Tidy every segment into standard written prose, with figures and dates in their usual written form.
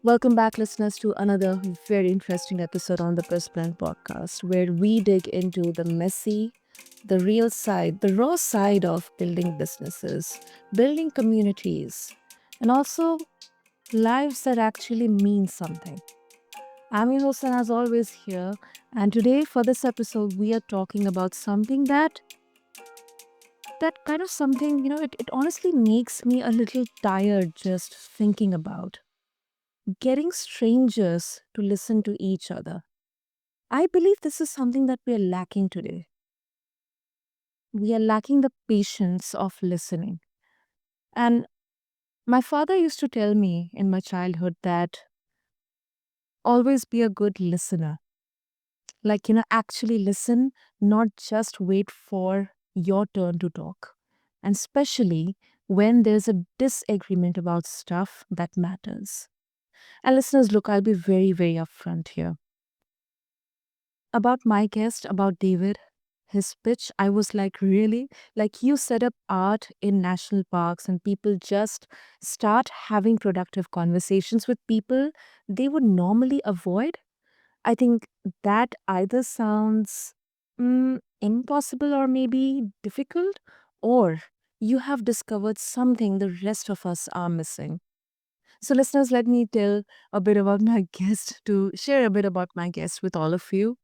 Welcome back, listeners, to another very interesting episode on the BizBlend Podcast, where we dig into the messy, the real side, the raw side of building businesses, building communities, and also lives that actually mean something. I'm your host, and as always, here. And today, for this episode, we are talking about something that kind of something, it honestly makes me a little tired just thinking about getting strangers to listen to each other. I believe this is something that we are lacking today. We are lacking the patience of listening. And my father used to tell me in my childhood that always be a good listener. Like, actually listen, not just wait for your turn to talk. And especially when there's a disagreement about stuff that matters. And listeners, look, I'll be very, very upfront here. About my guest, about David, his pitch, I was like, really? Like, you set up art in national parks and people just start having productive conversations with people they would normally avoid? I think that either sounds impossible or maybe difficult, or you have discovered something the rest of us are missing. So, listeners, let me tell a bit about my guest to share a bit about my guest with all of you.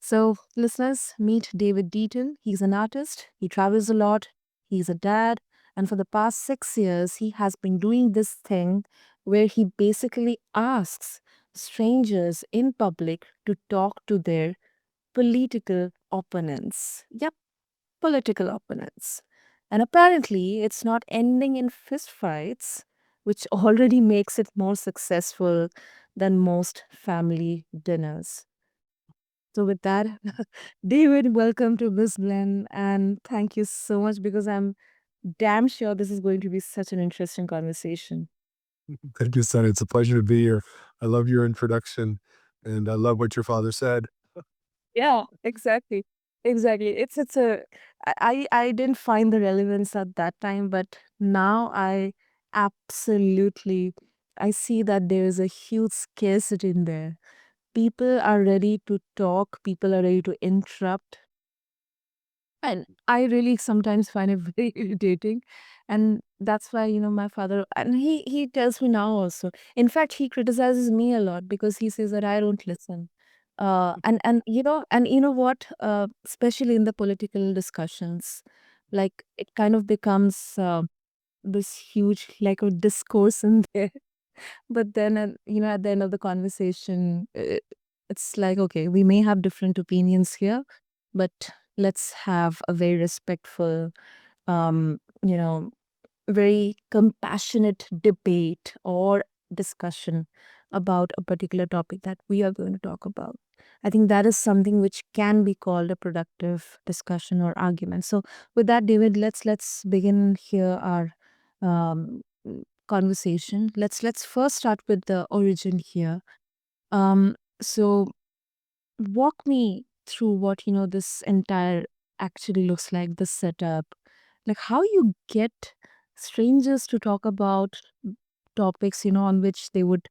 So, listeners, meet David Deighton. He's an artist, he travels a lot, he's a dad, and for the past 6 years, he has been doing this thing where he basically asks strangers in public to talk to their political opponents. Yep, political opponents. And apparently, it's not ending in fistfights, which already makes it more successful than most family dinners. So with that, David, welcome to BizBlend, and thank you so much because I'm damn sure this is going to be such an interesting conversation. Thank you, son. It's a pleasure to be here. I love your introduction and I love what your father said. Yeah, exactly. Exactly. It's a I didn't find the relevance at that time, but now I absolutely I see that there is a huge scarcity in there. People are ready to talk, people are ready to interrupt. And I really sometimes find it very irritating. And that's why, my father, and he tells me now also. In fact, he criticizes me a lot because he says that I don't listen. And you know what? Especially in the political discussions, like it kind of becomes this huge like a discourse in there. But then, at the end of the conversation, it's like, okay, we may have different opinions here, but let's have a very respectful, um, you know, very compassionate debate or discussion about a particular topic that we are going to talk about. I think that is something which can be called a productive discussion or argument. So, with that, David, let's begin here our um, conversation. Let's first start with the origin here. So walk me through what this entire actually looks like, the setup, like how you get strangers to talk about topics on which they would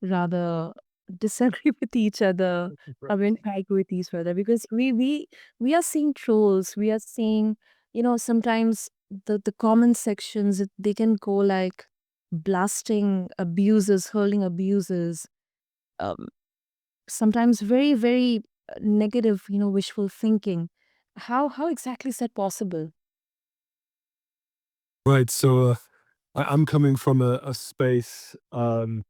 rather disagree with each other Right. or interact with each other, because we are seeing trolls, we are seeing sometimes the comment sections, they can go like blasting abuses, hurling abuses, um, sometimes very very negative, wishful thinking. How exactly is that possible? Right. So I'm coming from a space of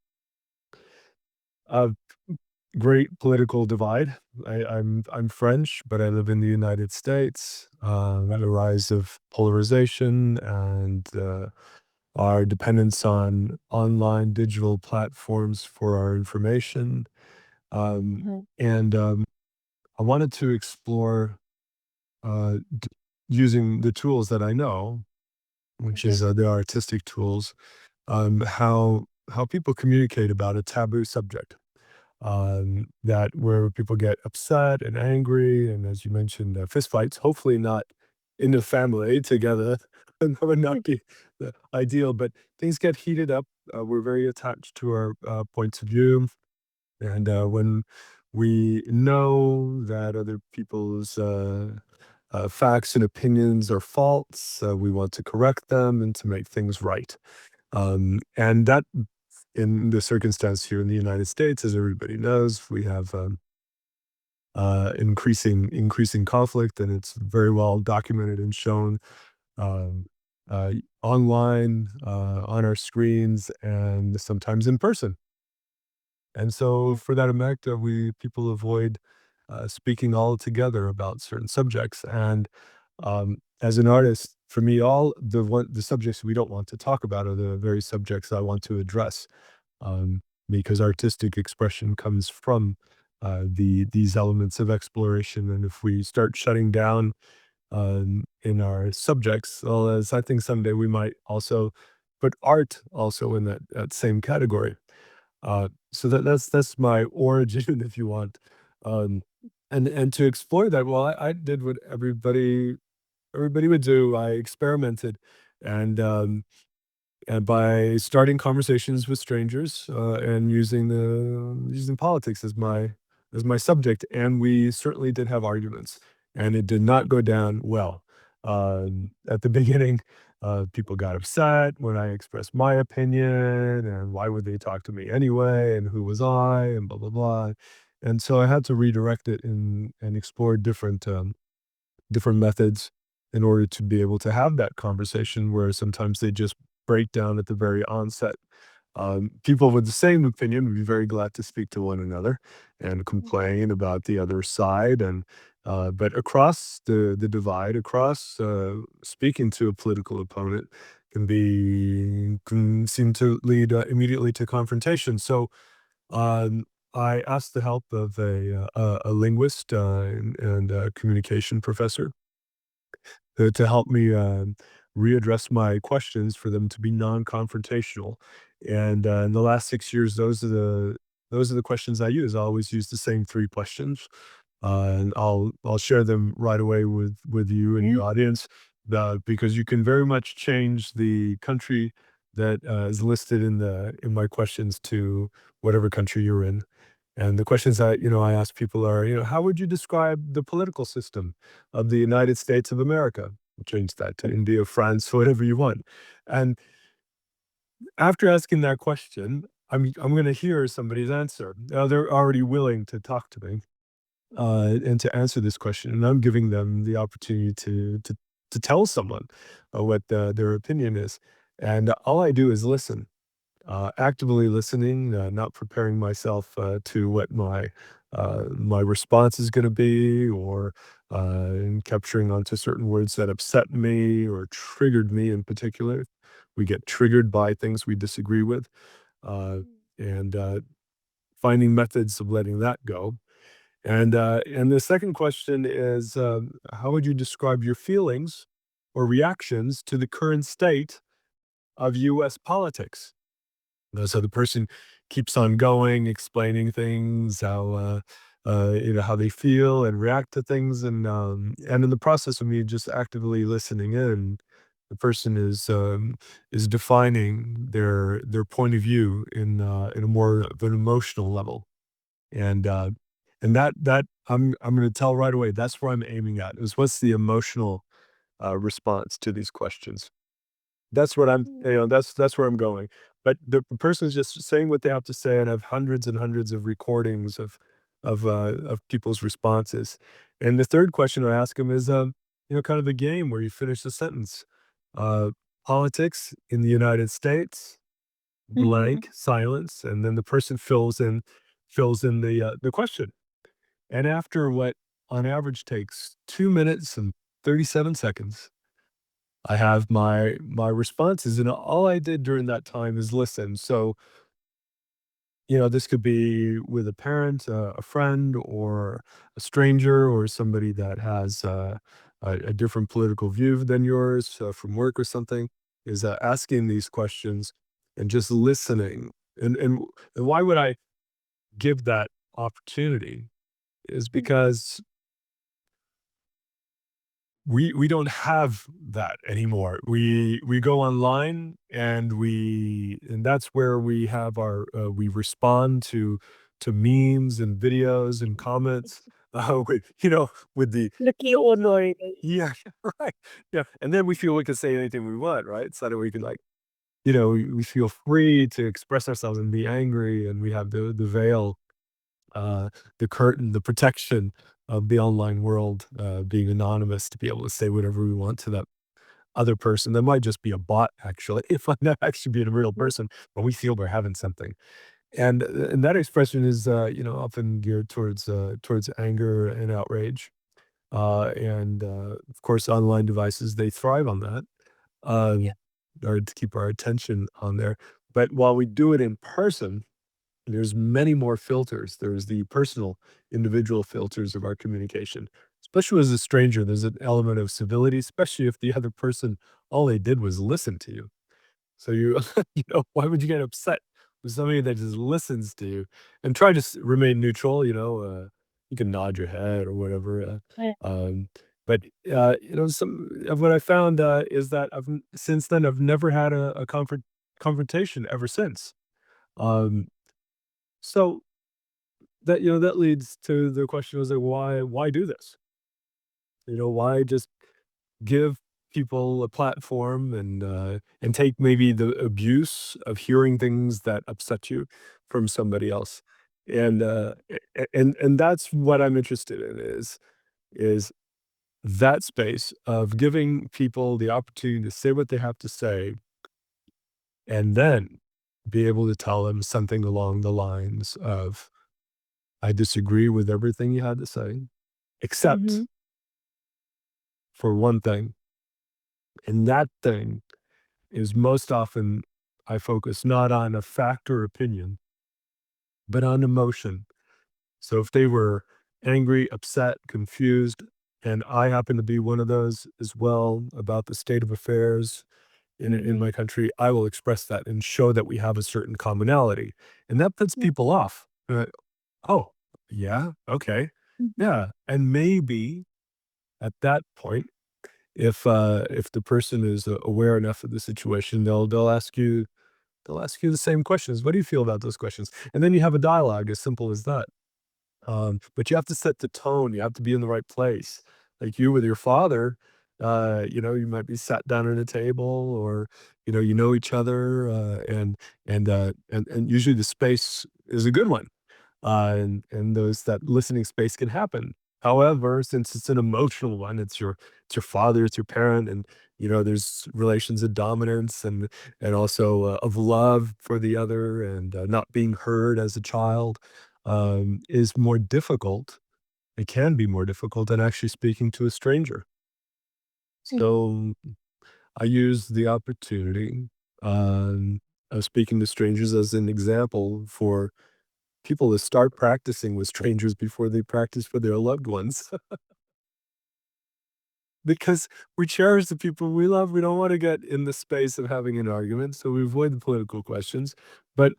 great political divide. I'm French, but I live in the United States. The rise of polarization and our dependence on online digital platforms for our information. Um, Mhm. and I wanted to explore using the tools that I know, which Okay. is the artistic tools, how people communicate about a taboo subject. That where people get upset and angry, and as you mentioned, fistfights. Hopefully, not in the family together. That would not be the ideal. But things get heated up we're very attached to our points of view. And when we know that other people's facts and opinions are false, we want to correct them and to make things right. And that, in the circumstance here in the United States, as everybody knows, we have increasing conflict, and it's very well documented and shown um, uh, online, on our screens, and sometimes in person. And so, Yes. for that effect, we people avoid speaking altogether about certain subjects. And as an artist, for me, all the subjects we don't want to talk about are the very subjects I want to address, um, because artistic expression comes from these elements of exploration. And if we start shutting down in our subjects, well, as I think someday we might also put art also in that same category. So that's my origin, if you want. Um, and to explore that, well, I did what everybody would do. I experimented, and and by starting conversations with strangers, and using politics as my subject. And we certainly did have arguments, and it did not go down well. At the beginning, people got upset when I expressed my opinion, and why would they talk to me anyway, and who was I, and blah, blah, blah. And so I had to redirect it and explore different methods in order to be able to have that conversation where sometimes they just break down at the very onset. People with the same opinion would be very glad to speak to one another and complain about the other side. And but across the divide, across speaking to a political opponent can seem to lead immediately to confrontation. So I asked the help of a linguist and a communication professor to help me readdress my questions for them to be non-confrontational. And in the last 6 years, those are the questions I use. I always use the same three questions, and I'll share them right away with you and your audience, because you can very much change the country that is listed in my questions to whatever country you're in. And the questions I ask people are, how would you describe the political system of the United States of America? We'll change that to India, France, whatever you want. And after asking that question, I'm going to hear somebody's answer. Now, they're already willing to talk to me and to answer this question, and I'm giving them the opportunity to tell someone what their opinion is. And all I do is listen, actively listening, not preparing myself to what my response is going to be, or and capturing onto certain words that upset me or triggered me in particular. We get triggered by things we disagree with, uh, and finding methods of letting that go. And the second question is, how would you describe your feelings or reactions to the current state of U.S. politics? So the person keeps on going, explaining things, how they feel and react to things. And in the process of me just actively listening in, the person is defining their point of view in a more of an emotional level. And that I'm going to tell right away. That's where I'm aiming at. Is what's the emotional response to these questions? That's what that's where I'm going. But the person's just saying what they have to say, and I have hundreds and hundreds of recordings of people's responses. And the third question I ask them is, kind of a game where you finish the sentence. Uh, Politics in the United States, blank, silence, and then the person fills in the question. And after what on average takes 2 minutes and 37 seconds, I have my responses, and all I did during that time is listen. So, this could be with a parent, a friend, or a stranger, or somebody that has a different political view than yours, from work or something, is asking these questions and just listening. And why would I give that opportunity? Is because we don't have that anymore. We go online and that's where we have our we respond to memes and videos and comments with with the yeah right yeah, and then we feel we can say anything we want, right? So that we can like we feel free to express ourselves and be angry, and we have the veil, uh, the curtain, the protection of the online world, being anonymous to be able to say whatever we want to that other person. That might just be a bot, actually. It might not actually be a real person, but we feel we're having something. And that expression is, often geared towards anger and outrage. Of course, online devices, they thrive on that, Yeah. um, or to keep our attention on there. But while we do it in person, there's many more filters. There's the personal, individual filters of our communication. Especially as a stranger, there's an element of civility, especially if the other person, all they did was listen to you. So you, why would you get upset with somebody that just listens to you and try to remain neutral? You can nod your head or whatever. Right. But some of what I found is that since then I've never had a confrontation ever since. Um, so that leads to the question was like, why do this? Why just give people a platform and take maybe the abuse of hearing things that upset you from somebody else? And that's what I'm interested in is that space of giving people the opportunity to say what they have to say and then be able to tell them something along the lines of, I disagree with everything you had to say, except Mhm. for one thing. And that thing is most often I focus not on a fact or opinion, but on emotion. So if they were angry, upset, confused, and I happen to be one of those as well about the state of affairs in Mhm. my country, I will express that and show that we have a certain commonality. And that puts Yeah. people off. Oh, yeah, okay. Mhm. Yeah. And maybe at that point, if the person is aware enough of the situation, they'll ask you the same questions. What do you feel about those questions? And then you have a dialogue as simple as that. But you have to set the tone. You have to be in the right place. Like you with your father, you might be sat down at a table, or you know each other, and usually the space is a good one, and those that listening space can happen. However, since it's an emotional one, it's your father, it's your parent, and there's relations of dominance and also of love for the other, and not being heard as a child is more difficult. It can be more difficult than actually speaking to a stranger. Mhm. So I use the opportunity um, of speaking to strangers as an example for people to start practicing with strangers before they practice with their loved ones. Because we cherish the people we love. We don't want to get in the space of having an argument. So we avoid the political questions. But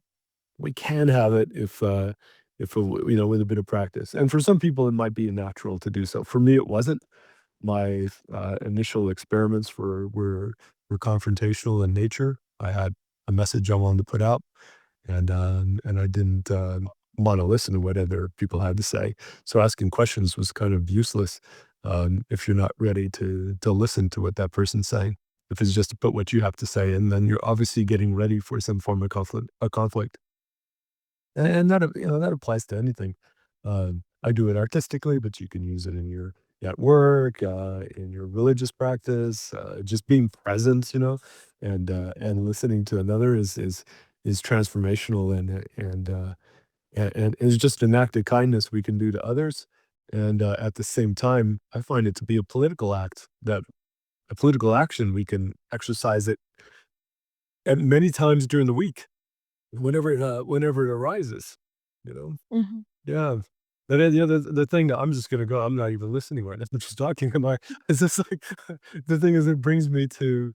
we can have it if with a bit of practice. And for some people, it might be natural to do so. For me, it wasn't. My initial experiments were confrontational in nature. I had a message I wanted to put out, and I didn't want to listen to what other people had to say. So asking questions was kind of useless if you're not ready to listen to what that person's saying. If it's just to put what you have to say, and then you're obviously getting ready for some form of conflict. And that applies to anything. I do it artistically, but you can use it in your at work, in your religious practice, just being present, and listening to another is transformational, and it's just an act of kindness we can do to others. And at the same time, I find it to be a political act, that a political action we can exercise it at many times during the week, whenever it arises. You know. Mhm. Yeah. But then, the thing that I'm just gonna go, I'm not even listening right now, I'm just talking, am I? It's just like the thing is it brings me to,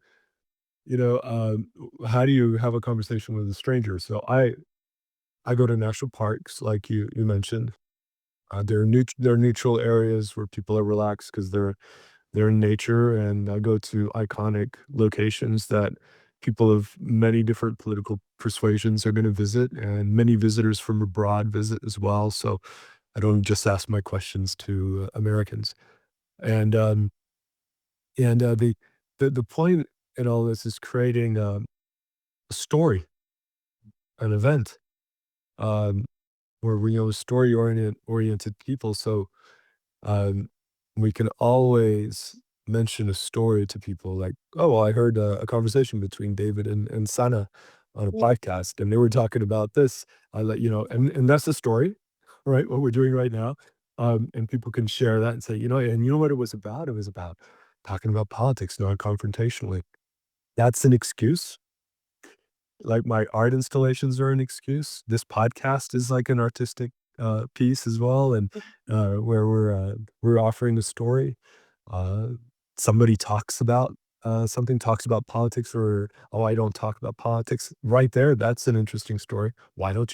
how do you have a conversation with a stranger? So I go to national parks like you mentioned. There are neutral areas where people are relaxed because they're They're in nature, and I go to iconic locations that people of many different political persuasions are gonna visit, and many visitors from abroad visit as well, so I don't just ask my questions to Americans. And, the point in all this is creating, a story, an event, um, where we, story oriented people, so um, we can always mention a story to people like, "Oh, well, I heard a conversation between David and Sana on a podcast, and they were talking about this." I let you know, and that's the story, right? What we're doing right now, and people can share that and say, and you know what it was about? It was about talking about politics non-confrontationally. That's an excuse. Like, my art installations are an excuse. This podcast is like an artistic, piece as well, and, where we're offering a story. Uh, somebody talks about, something, talks about politics, or, "Oh, I don't talk about politics." Right there, that's an interesting story. Why not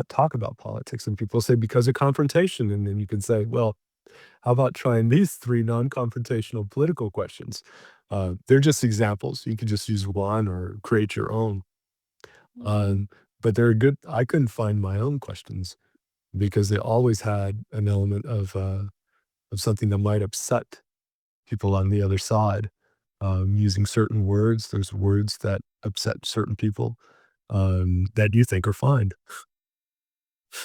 talk about politics? And people say, "Because of confrontation," and then you can say, "Well, how about trying these 3 non-confrontational political questions?" They're just examples. You could just use one or create your own. Um, but they're good. I couldn't find my own questions because they always had an element of something that might upset people on the other side, using certain words. There's words that upset certain people, that you think are fine.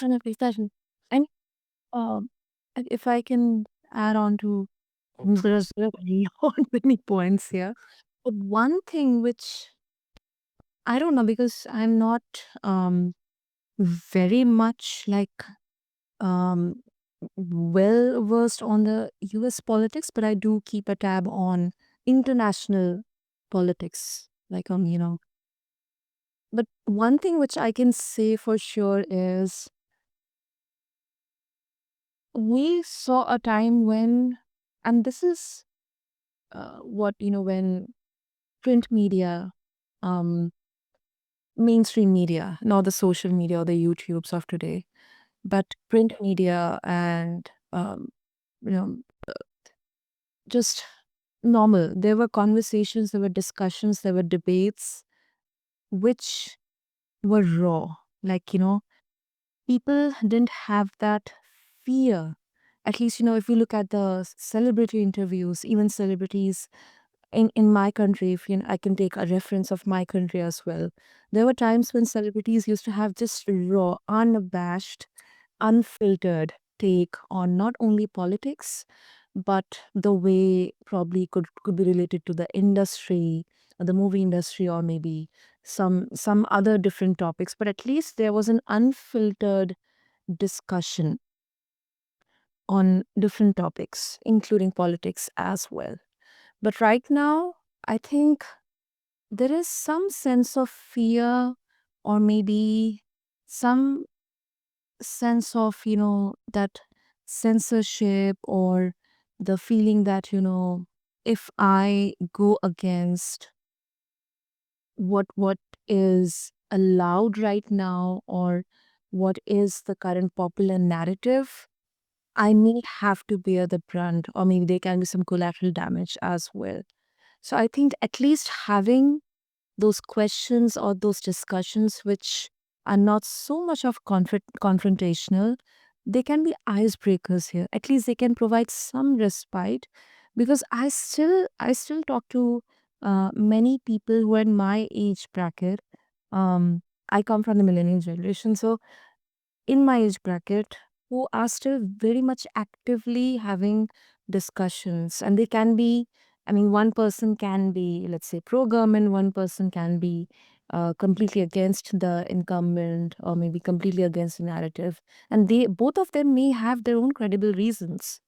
Kind of exciting. And um, if I can add on to there's a lot many points here. But one thing which I don't know because I'm not very much like um well versed on the US politics, but I do keep a tab on international politics. Like but one thing which I can say for sure is we saw a time when, and this is what, when print media, um, mainstream media, not the social media or the YouTubes of today, but print media and, you know, just normal. There were conversations, there were discussions, there were debates, which were raw. Like, people didn't have that fear. At least, if you look at the celebrity interviews, even celebrities in my country, if I can take a reference of my country as well. There were times when celebrities used to have just raw, unabashed, unfiltered take on not only politics, but the way probably could be related to the industry, the movie industry, or maybe some other different topics. But at least there was an unfiltered discussion on different topics, including politics as well. But right now, I think there is some sense of fear, or maybe some sense of, that censorship, or the feeling that, if I go against what is allowed right now, or what is the current popular narrative, I may have to bear the brunt, or maybe there can be some collateral damage as well. So I think at least having those questions or those discussions which are not so much of confrontational, they can be icebreakers here. At least they can provide some respite, because I still talk to many people who are in my age bracket. um I come from the millennial generation, so in my age bracket, who are still very much actively having discussions. And they can be, I mean, one person can be, let's say, pro government, one person can be completely against the incumbent, or maybe completely against the narrative. And they, both of them may have their own credible reasons,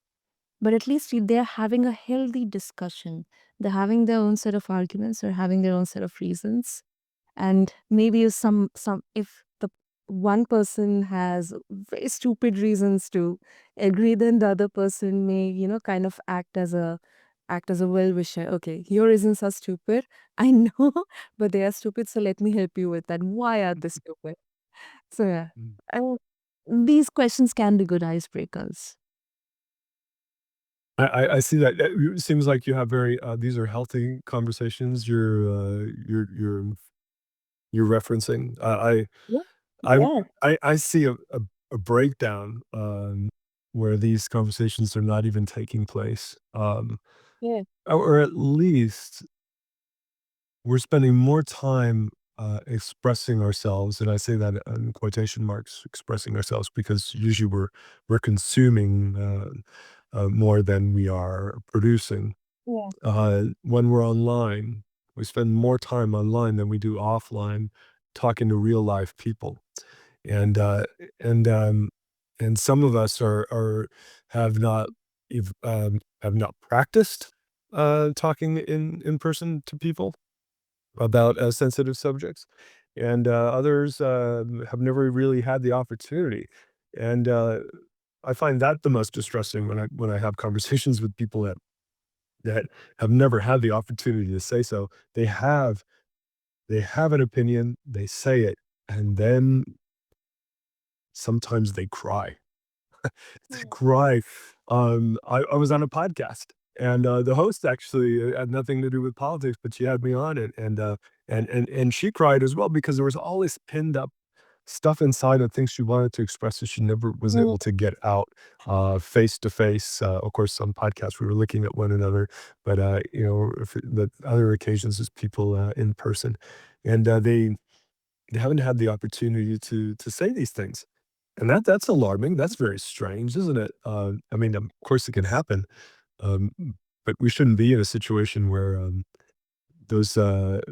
but at least they're having a healthy discussion. They're having their own set of arguments, or having their own set of reasons. And maybe if if the one person has very stupid reasons to agree, then the other person may, kind of act as a well-wisher. Okay, your reasons are stupid, I know, but they are stupid, so let me help you with that. Why are they stupid? So yeah, Mm. and these questions can be good icebreakers. I see that. It seems like you have very, these are healthy conversations you're referencing. Yeah. I Yeah. I see a breakdown, where these conversations are not even taking place, Yeah. or at least we're spending more time, expressing ourselves, and I say that in quotation marks, expressing ourselves, because usually we're consuming, more than we are producing. Yeah. When we're online, we spend more time online than we do offline talking to real life people. And, and, um, and some of us are have not have not practiced, talking in person to people about, sensitive subjects, and, others, have never really had the opportunity, and, I find that the most distressing when I have conversations with people that have never had the opportunity to say so. They have an opinion, they say it, and then sometimes they cry. They Mm. cry. I was on a podcast, and, the host actually, had nothing to do with politics, but she had me on it, and she cried as well because there was all this pinned up stuff inside of things she wanted to express that she never was Mhm. able to get out, face to face. Of course, on podcasts, we were looking at one another, but, if the other occasions is people, in person, and, they haven't had the opportunity to say these things. And that's alarming, that's very strange, isn't it? I mean, of course, it can happen, um, but we shouldn't be in a situation where, those, where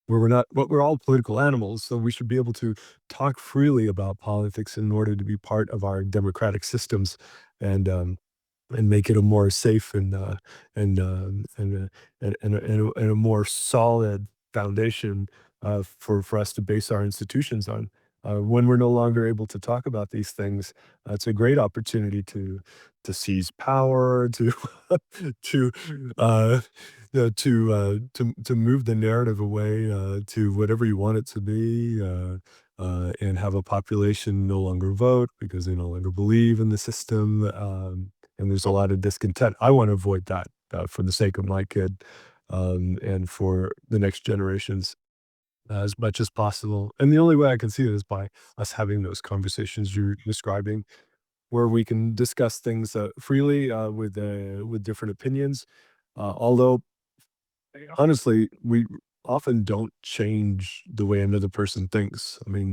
we're all political animals, so we should be able to talk freely about politics in order to be part of our democratic systems, and, make it a more safe and, and a more solid foundation, for us to base our institutions on. When we're no longer able to talk about these things, it's a great opportunity to seize power, to to uh, to move the narrative away, to whatever you want it to be, and have a population no longer vote because they no longer believe in the system. And there's a lot of discontent. I want to avoid that, for the sake of my kid, and for the next generations, as much as possible. And the only way I can see it is by us having those conversations you're describing, where we can discuss things, freely, with different opinions. Although honestly, we often don't change the way another person thinks. I mean,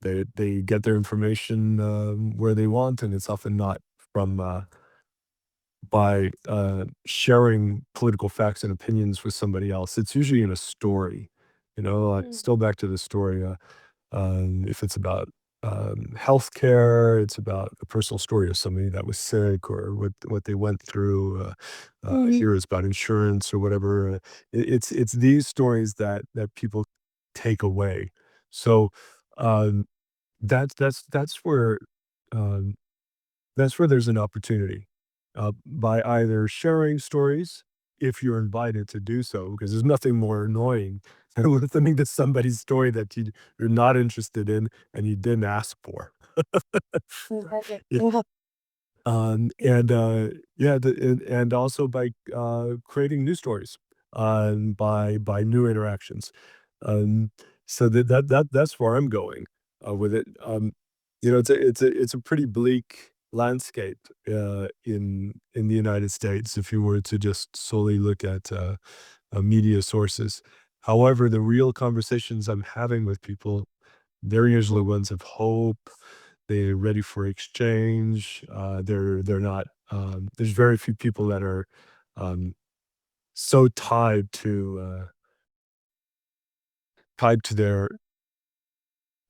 they get their information, where they want, and it's often not from, by, sharing political facts and opinions with somebody else. It's usually in a story, like, Mm. still back to the story, if it's about, healthcare, it's about a personal story of somebody that was sick or what they went through, Mhm. here it's about insurance or whatever, it's these stories that people take away. So, um, that's where, um that's where there's an opportunity, by either sharing stories, if you're invited to do so, because there's nothing more annoying than listening to somebody's story that you're not interested in and you didn't ask for. Exactly. Yeah, Yeah. and, yeah, and also by, creating new stories, by new interactions. Um, so that's where I'm going, with it. It's a pretty bleak landscape, in the United States if you were to just solely look at, media sources. However, the real conversations I'm having with people, they're usually ones of hope. They're ready for exchange. They're not. There's very few people that are, um, so tied to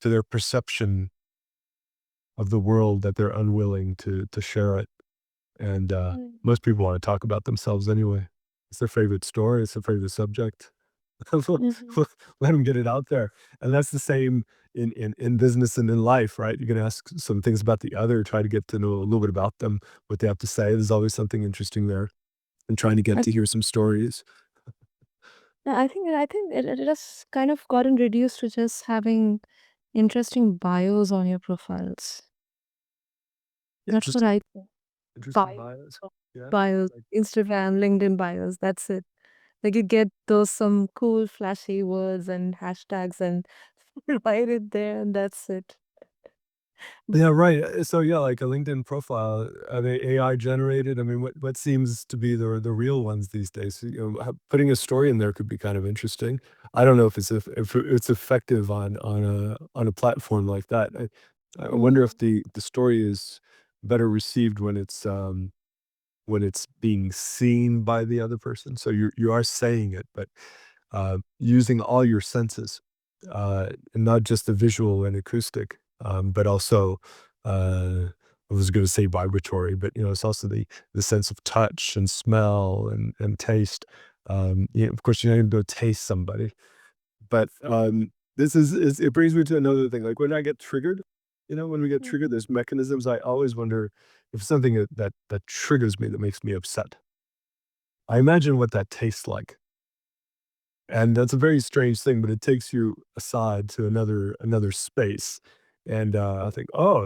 their perception of the world that they're unwilling to share it. And, Mm. most people wanna talk about themselves anyway. It's their favorite story, it's their favorite subject. Let Mhm. them get it out there, and that's the same in business and in life, right? You're gonna ask some things about the other, try to get to know a little bit about them, what they have to say. There's always something interesting there, and trying to get I to hear some stories. I think it has kind of gotten reduced to just having interesting bios on your profiles. That's what Interesting I think. interesting Bio. bios. Yeah. bios, Like, Instagram, LinkedIn bios. That's it. Like you get those some cool flashy words and hashtags and write it there, and that's it. yeah, right. So yeah, like a LinkedIn profile, are they AI generated? I mean, what seems to be the real ones these days? You know, putting a story in there could be kind of interesting. I don't know if if it's effective on a platform like that. I wonder Mm, if the story is better received when it's being seen by the other person. So you are saying it, but using all your senses, and not just the visual and acoustic, but also, I was going to say vibratory, but you know, it's also the sense of touch and smell and taste. Of course, you're not going to taste somebody, but this it brings me to another thing. Like when I get triggered, you know, when we get mm, triggered, there's mechanisms. I always wonder if something that triggers me that makes me upset. I imagine what that tastes like. And that's a very strange thing, but it takes you aside to another space, and, I think, "Oh,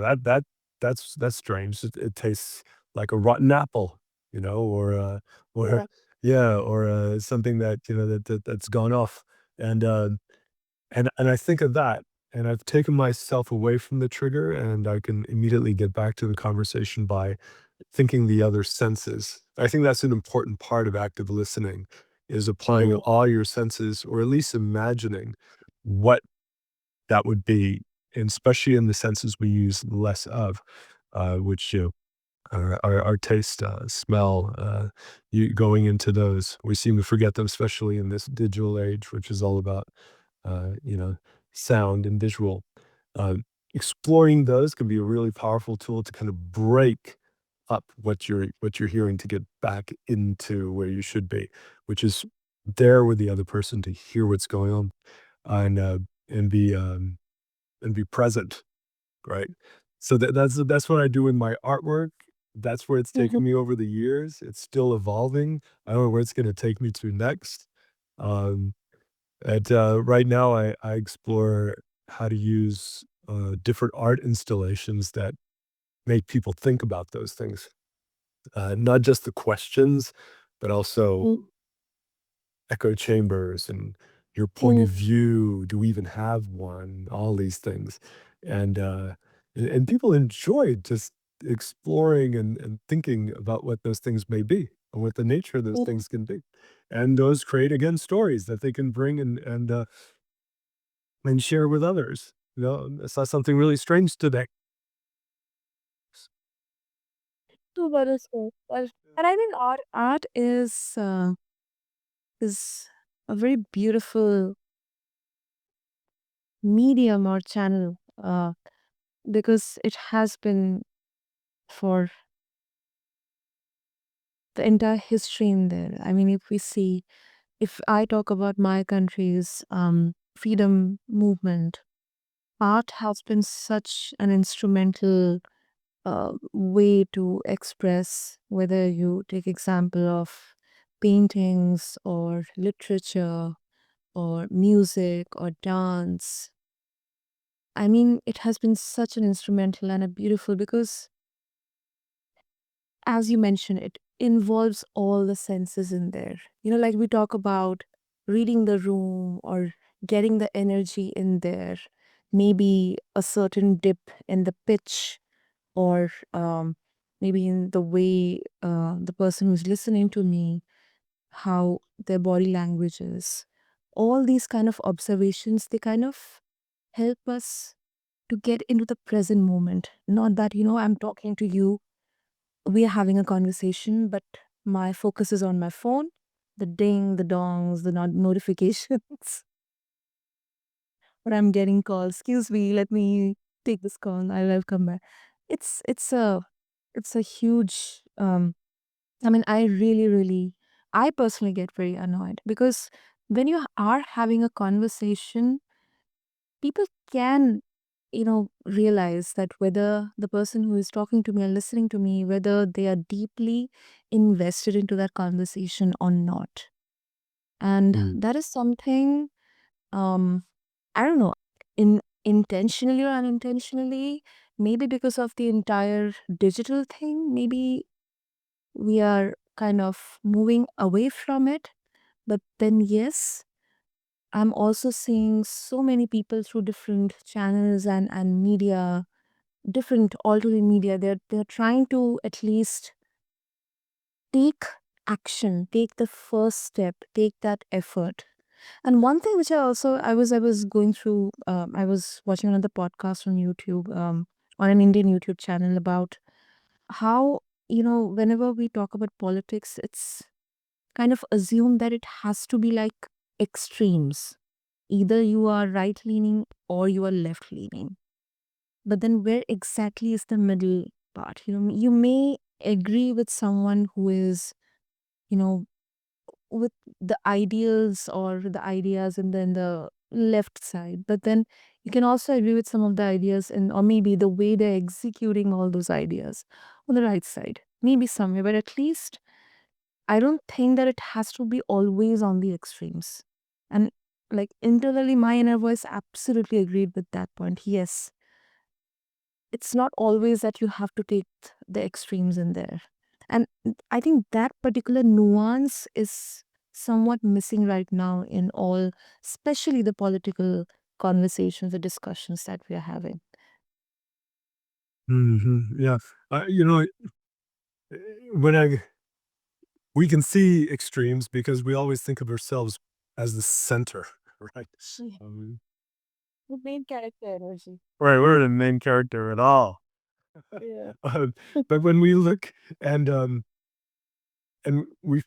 that's strange. It tastes like a rotten apple," you know, or yeah. yeah, or, something that, you know, that's gone off, and, and I think of that, and I've taken myself away from the trigger, and I can immediately get back to the conversation by thinking the other senses. I think that's an important part of active listening, is applying Mm, all your senses, or at least imagining what that would be, and especially in the senses we use less of, which, you know, our taste, smell, you going into those. We seem to forget them, especially in this digital age, which is all about, you know, sound and visual. Um, Exploring those can be a really powerful tool to kind of break up what you're hearing to get back into where you should be, which is there with the other person to hear what's going on and, and be, um, and be present. Right. So that's what I do in my artwork. That's where it's mhm, taken me over the years. It's still evolving. I don't know where it's gonna take me to next. Um, right now, I explore how to use, different art installations that make people think about those things. Not just the questions, but also mm, echo chambers and your point of mm, view. Do we even have one? All these things. And, and people enjoy just exploring and thinking about what those things may be and what the nature of those mm. things can be. And those create, again, stories that they can bring and share with others. You know, I saw something really strange today. Too but it's good. And I think art is a very beautiful medium or channel, because it has been for the entire history in there. I mean, if we see, if I talk about my country's freedom movement, art has been such an instrumental way to express, whether you take example of paintings or literature or music or dance. I mean, it has been such an instrumental and a beautiful because, as you mentioned, it involves all the senses in there. You know, like we talk about reading the room or getting the energy in there, maybe a certain dip in the pitch or maybe in the way the person who's listening to me, how their body language is. All these kind of observations, they kind of help us to get into the present moment. Not that, I'm talking to you, we are having a conversation, but my focus is on my phone, the ding, the dongs, the notifications, or I'm getting calls. Excuse me, let me take this call. I'll come back. It's it's a it's a huge. I mean, I personally get very annoyed because when you are having a conversation, people can, realize that whether the person who is talking to me or listening to me, whether they are deeply invested into that conversation or not. And Mm, that is something, um, I don't know, intentionally or unintentionally, maybe because of the entire digital thing, maybe we are kind of moving away from it. But then, yes, I'm also seeing so many people through different channels and media, different alternate media. They're trying to at least take action, take the first step, take that effort. And one thing which I was going through, I was watching another podcast on YouTube, on an Indian YouTube channel about how, whenever we talk about politics, it's kind of assumed that it has to be like extremes. Either you are right leaning or you are left leaning. But then where exactly is the middle part? You may agree with someone who is, you know, with the ideals or the ideas and then the left side. But then you can also agree with some of the ideas and or maybe the way they're executing all those ideas on the right side. Maybe somewhere, but at least I don't think that it has to be always on the extremes. And like internally, my inner voice absolutely agreed with that point. Yes, it's not always that you have to take the extremes in there. And I think that particular nuance is somewhat missing right now in all, especially the political conversations, the discussions that we are having. Yeah. You know, when I we can see extremes because we always think of ourselves as the center, right? Yeah. Um, The main character energy. right, we're the main character at all. Yeah. Um, but when we look and we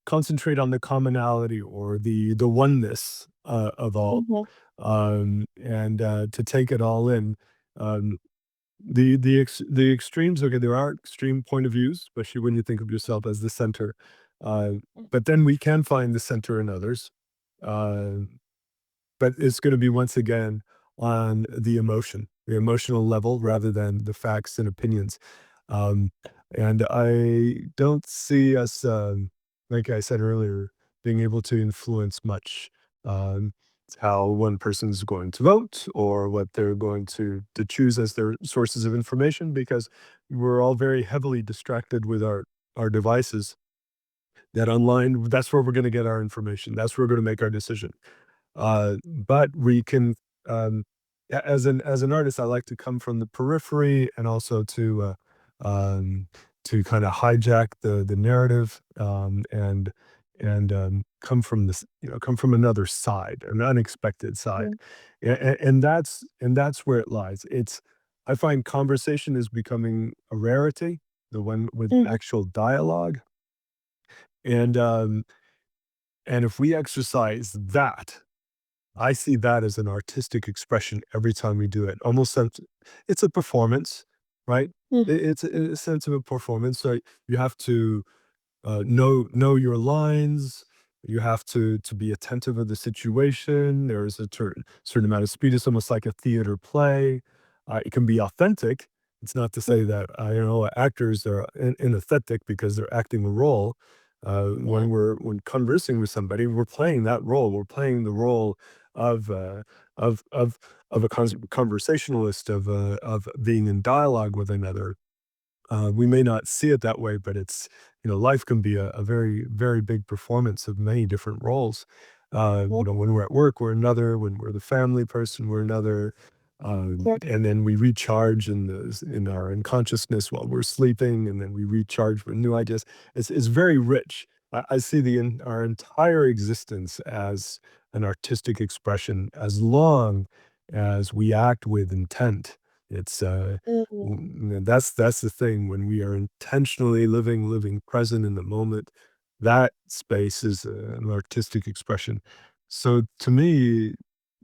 concentrate on the commonality or the oneness of all, Mhm. and to take it all in, um, the extremes. Okay, there are extreme point of views, especially when you think of yourself as the center. Uh, but then we can find the center in others. Uh, but it's going to be once again on the emotional level rather than the facts and opinions. Um, and I don't see us, like I said earlier, being able to influence much um, how one person's going to vote or what they're going to choose as their sources of information because we're all very heavily distracted with our devices. That online, that's where we're going to get our information. That's where we're going to make our decision. But we can, as an artist, I like to come from the periphery and also to kind of hijack the narrative and come from this, come from another side, an unexpected side, Mhm. and that's where it lies. I find conversation is becoming a rarity, the one with Mhm. actual dialogue, and um, and if we exercise that I see that as an artistic expression every time we do it. Almost sense it's a performance, right? Mhm. It's a sense of a performance. So you have to know your lines. You have to be attentive of the situation. There is a certain amount of speed. It's almost like a theater play. It can be authentic. It's not to say that actors are inauthentic because they're acting a role. Yeah. When conversing with somebody, we're playing that role. We're playing the role of uh, of of of a conversationalist of being in dialogue with another. We may not see it that way, but life can be a very, very big performance of many different roles. Yeah. When we're at work, we're another. When we're the family person, we're another. Yeah. And then we recharge in our unconsciousness while we're sleeping, and then we recharge with new ideas. It's very rich. I see our entire existence as an artistic expression, as long as we act with intent. It's Mhm. that's the thing when we are intentionally living present in the moment, that space is an artistic expression. So to me,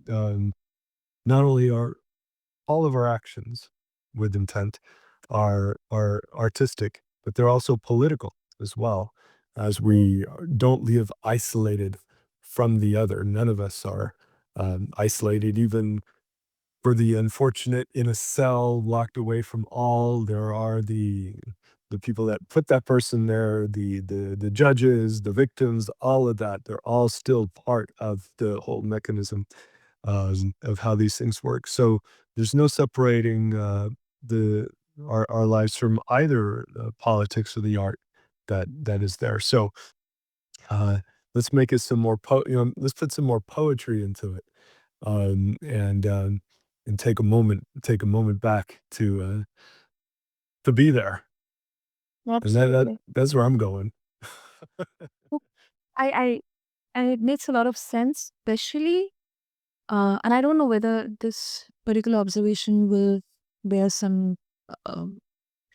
um, not only are all of our actions with intent are artistic, but they're also political as well, as we don't live isolated from the other. None of us are isolated, even for the unfortunate in a cell, locked away from all. There are the people that put that person there, the judges, the victims, all of that. They're all still part of the whole mechanism of how these things work. So there's no separating the our lives from either politics or the art. that is there. So, uh, let's make it some more let's put some more poetry into it, um, and, um, and take a moment back to be there. And Absolutely. that's where I'm going. Well, I and it makes a lot of sense, especially, and I don't know whether this particular observation will bear some um,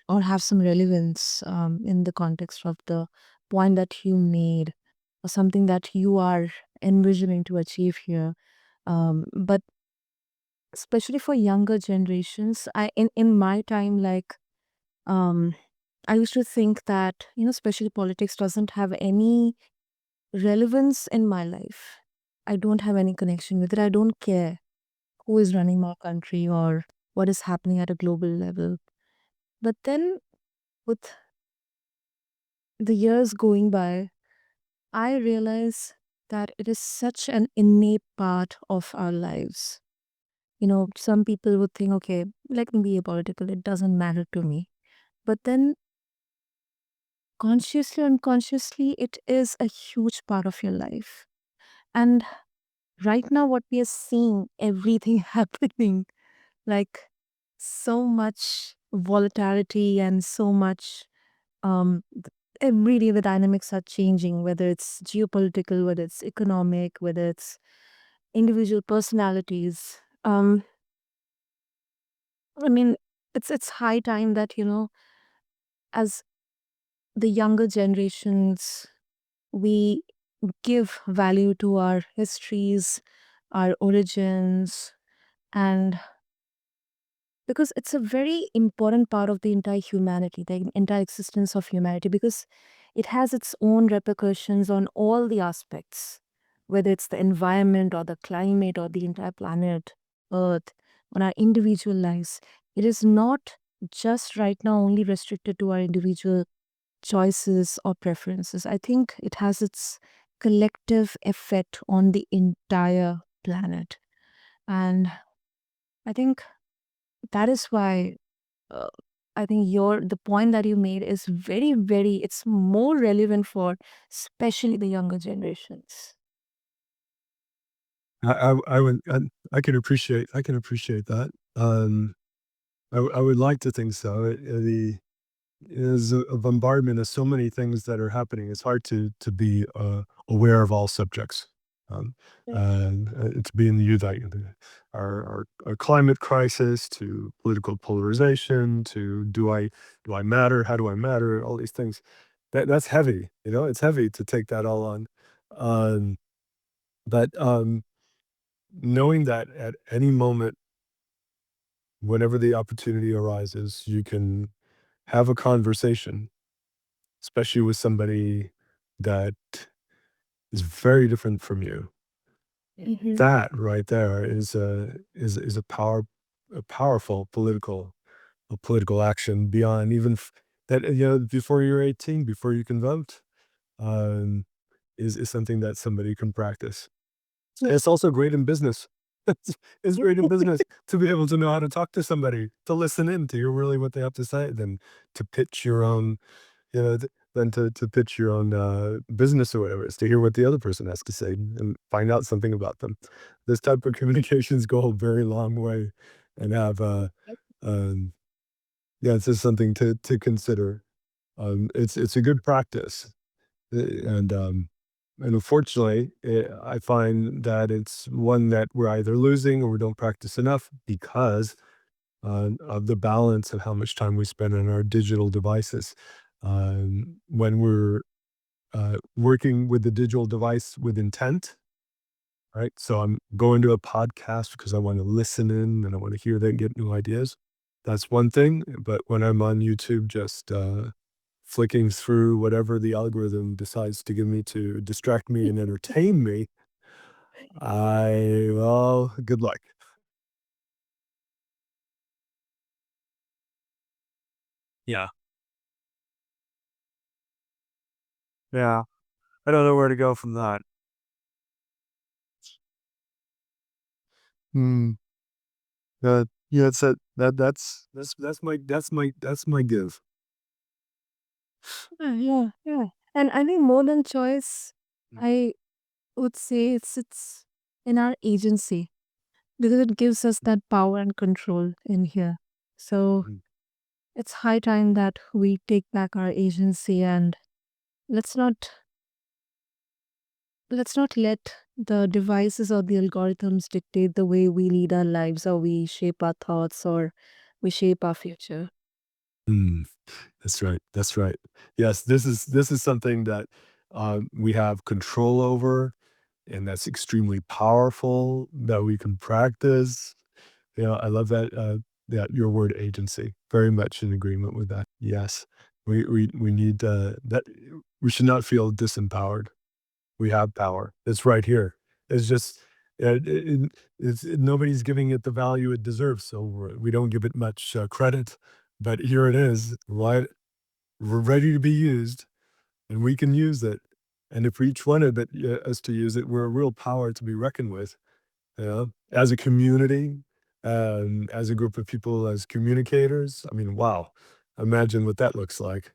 or have some relevance in the context of the point that you made, or something that you are envisioning to achieve here. But especially for younger generations, in my time, like, um, I used to think that, especially politics doesn't have any relevance in my life. I don't have any connection with it. I don't care who is running my country or what is happening at a global level. But then, with the years going by, I realize that it is such an innate part of our lives. Some people would think, okay, let me be apolitical, it doesn't matter to me. But then, consciously or unconsciously, it is a huge part of your life. And right now, what we are seeing, everything happening, like so much volatility and so much, every day the dynamics are changing, whether it's geopolitical, whether it's economic, whether it's individual personalities. I mean, it's high time that, as the younger generations, we give value to our histories, our origins, and because it's a very important part of the entire humanity, the entire existence of humanity, because it has its own repercussions on all the aspects, whether it's the environment or the climate or the entire planet, Earth, on our individual lives. It is not just right now only restricted to our individual choices or preferences. I think it has its collective effect on the entire planet. And I think that is why uh, I think the point that you made is very, very, it's more relevant for especially the younger generations. I can appreciate that. I would like to think so. The is a bombardment of so many things that are happening. It's hard to be aware of all subjects. Um, Right. and to be in the youth, our climate crisis, to political polarization, to do I matter? How do I matter? All these things. That's heavy. It's heavy to take that all on. Um, but knowing that at any moment, whenever the opportunity arises, you can have a conversation, especially with somebody that is very different from you. Mhm. That right there is a powerful political action beyond even that, before you're 18, before you can vote, um, is something that somebody can practice. And it's also great in business. It's great in business to be able to know how to talk to somebody, to listen in, to hear really what they have to say, than to pitch your own, than to pitch your own business or whatever. It's to hear what the other person has to say and find out something about them. This type of communications go a very long way, and have um, yeah, it's just something to consider. It's a good practice. And unfortunately, I find that it's one that we're either losing or we don't practice enough because of the balance of how much time we spend on our digital devices. When we're working with the digital device with intent, right? So I'm going to a podcast because I want to listen in and I want to hear them get new ideas. That's one thing. But when I'm on YouTube, just flicking through whatever the algorithm decides to give me to distract me and entertain me, well, good luck. Yeah. Yeah. I don't know where to go from that. Hmm. Yeah, that's it. That's my give. Yeah, yeah. And I think more than choice, Mm, I would say it's in our agency because it gives us that power and control in here. So mm, it's high time that we take back our agency and let's not let's not let the devices or the algorithms dictate the way we lead our lives or we shape our thoughts or we shape our future. mm. That's right. That's right. Yes, this is something that we have control over, and that's extremely powerful that we can practice. I love that your word agency. Very much in agreement with that. Yes, we need that. We should not feel disempowered. We have power. It's right here. It's just nobody's giving it the value it deserves, so we don't give it much credit. But here it is, right? We're ready to be used, and we can use it. And if each one of us to use it, we're a real power to be reckoned with. As a community, as a group of people, as communicators. I mean, wow! Imagine what that looks like,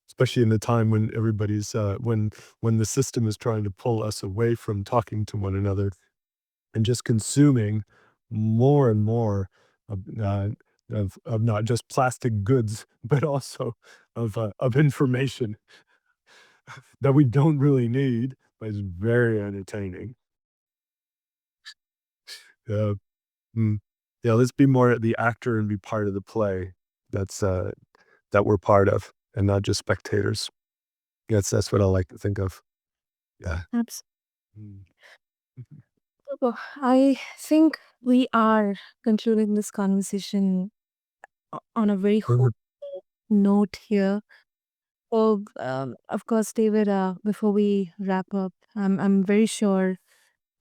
especially in the time when everybody's when the system is trying to pull us away from talking to one another and just consuming more and more of, of not just plastic goods, but also of information that we don't really need, but is very entertaining. Uh, mm, yeah, let's be more the actor and be part of the play that's that we're part of, and not just spectators. Yes, that's what I like to think of. Yeah. Absolutely. Mm. I think we are concluding this conversation on a very Mhm. hopeful note here. Oh, of course, David. Before we wrap up, I'm very sure,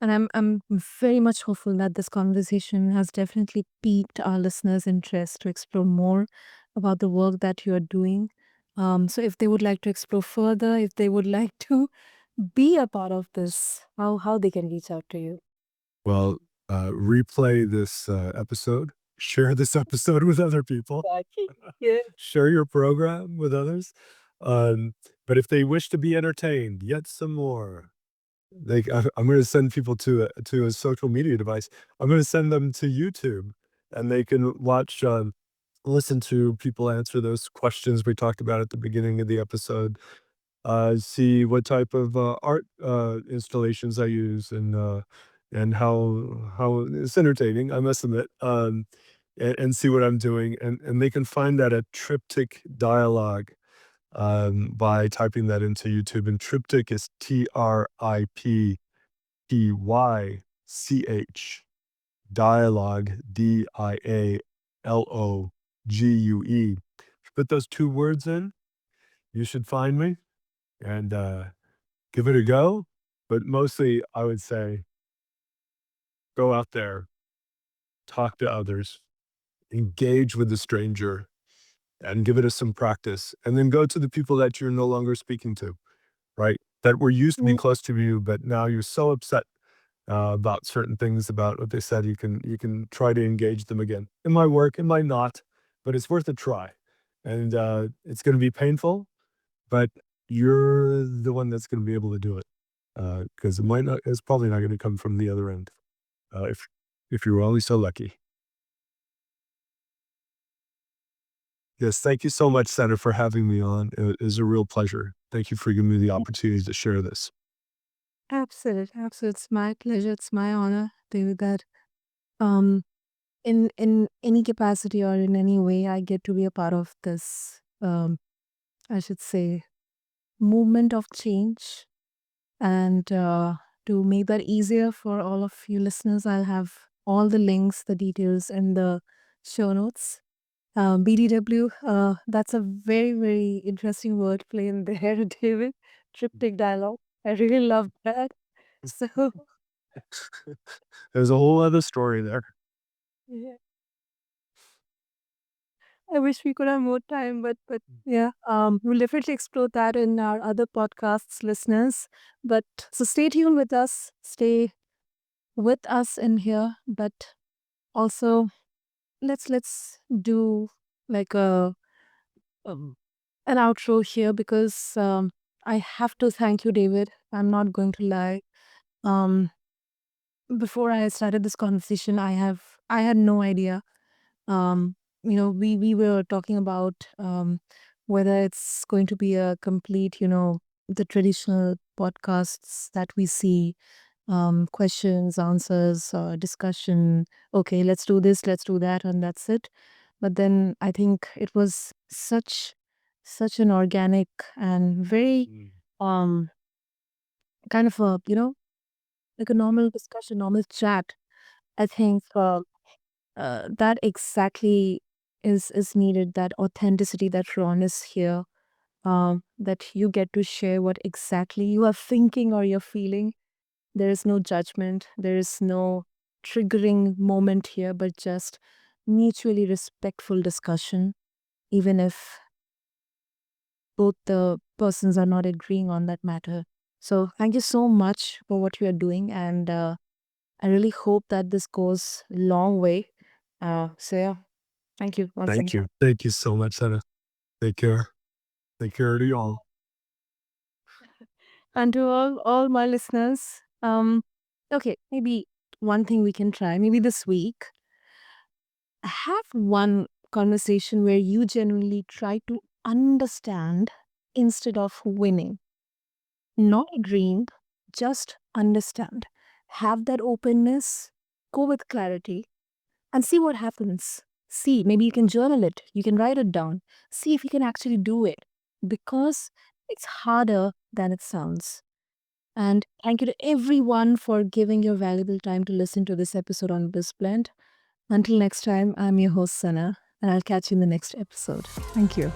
and I'm very much hopeful that this conversation has definitely piqued our listeners' interest to explore more about the work that you are doing. So, if they would like to explore further, if they would like to be a part of this, how they can reach out to you. Well, replay this episode, share this episode with other people, Exactly. Yeah. share your program with others. But if they wish to be entertained, yet some more, I'm going to send people to a social media device. I'm going to send them to YouTube, and they can watch, listen to people answer those questions we talked about at the beginning of the episode. See what type of art installations I use, and how it's entertaining, I must admit. And see what I'm doing, and they can find that at Triptych Dialogue, by typing that into YouTube. And Triptych is TRIPTYCH, dialogue, DIALOGUE. Put those two words in, you should find me, and give it a go. But mostly, I would say go out there, talk to others, engage with the stranger, and give it a some practice. And then go to the people that you're no longer speaking to, right? That were used to be Mm, close to you, but now you're so upset about certain things about what they said. You can try to engage them again. It might work, it might not, but it's worth a try. And it's going to be painful, but you're the one that's going to be able to do it, because it might not. It's probably not going to come from the other end. If you're only so lucky. Yes, thank you so much, Senator, for having me on. It is a real pleasure. Thank you for giving me the opportunity to share this. absolutely, absolutely. It's my pleasure. It's my honor, David. That um, in any capacity or in any way, I get to be a part of this. I should say movement of change. And to make that easier for all of you listeners, I'll have all the links, the details in the show notes. BDW, that's a very, very interesting wordplay in there, David. Triptych dialogue. I really love that. So, There's a whole other story there. yeah, I wish we could have more time, but yeah, we'll definitely explore that in our other podcasts, listeners. But so stay tuned with us. Stay with us in here, but also let's do like a an outro here because I have to thank you, David. I'm not going to lie. Um, Before I started this conversation, I had no idea. Um, we were talking about whether it's going to be a complete, the traditional podcasts that we see, questions, answers, discussion. Okay, let's do this, let's do that, and that's it. But then I think it was such an organic and very um kind of a like a normal discussion, normal chat. I think that exactly is needed. That authenticity, that rawness here. That you get to share what exactly you are thinking or you're feeling. There is no judgment. There is no triggering moment here, but just mutually respectful discussion, even if both the persons are not agreeing on that matter. So, thank you so much for what you are doing. And I really hope that this goes a long way. Yeah, thank you once Thank again. you. Thank you so much, Hannah. Take care. Take care to y'all. And to all my listeners, okay, maybe one thing we can try, maybe this week, have one conversation where you genuinely try to understand instead of winning, not agreeing, just understand. Have that openness, go with clarity, and see what happens. See, maybe you can journal it, you can write it down, see if you can actually do it because it's harder than it sounds. And thank you to everyone for giving your valuable time to listen to this episode on BizBlend. Until next time, I'm your host, Sana, and I'll catch you in the next episode. Thank you.